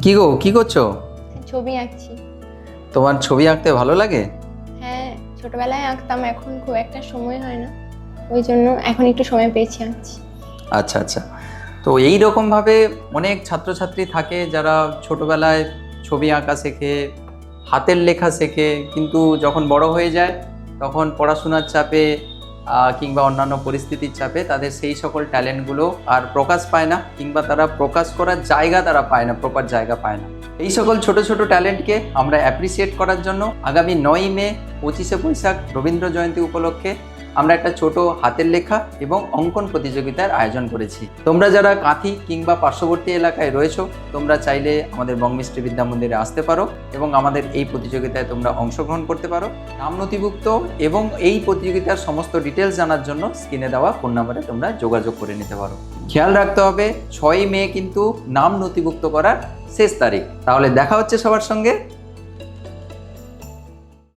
কি গো, কি করছো? ছবি আঁকছি। তোমার ছবি আঁকতে ভালো লাগে? হ্যাঁ, ছোটবেলায় আঁকতাম, এখন খুব একটা সময় হয় না, ওই জন্য এখন একটু সময় পেয়েছি আঁকছি। আচ্ছা আচ্ছা। তো এই রকমভাবে অনেক ছাত্রছাত্রী থাকে যারা ছোটবেলায় ছবি আঁকা শেখে, হাতের লেখা শেখে, কিন্তু যখন বড় হয়ে যায় তখন পড়াশোনার চাপে কিংবা অন্যান্য পরিস্থিতির চাপে তাদের সেই সকল ট্যালেন্টগুলো আর প্রকাশ পায় না, কিংবা তারা প্রকাশ করার জায়গা তারা পায় না, প্রপার জায়গা পায় না। এই সকল ছোট ছোট ট্যালেন্টকে আমরা অ্যাপ্রিসিয়েট করার জন্য আগামী 9ই মে 25শে বৈশাখ রবীন্দ্র জয়ন্তী উপলক্ষে আমরা একটা ছোট হাতের লেখা এবং অঙ্কন প্রতিযোগিতার আয়োজন করেছি। তোমরা যারা কাঁথি কিংবা পার্শ্ববর্তী এলাকায় রয়েছো, তোমরা চাইলে আমাদের বঙ্গমিস্ত্রি বিদ্যা মন্দিরে আসতে পারো এবং আমাদের এই প্রতিযোগিতায় তোমরা অংশগ্রহণ করতে পারো। নাম নথিভুক্ত এবং এই প্রতিযোগিতার সমস্ত ডিটেলস জানার জন্য স্ক্রিনে দেওয়া ফোন নাম্বারে তোমরা যোগাযোগ করে নিতে পারো। খেয়াল রাখতে হবে 6ই মে কিন্তু নাম নথিভুক্ত করার শেষ তারিখ। তাহলে দেখা হচ্ছে সবার সঙ্গে।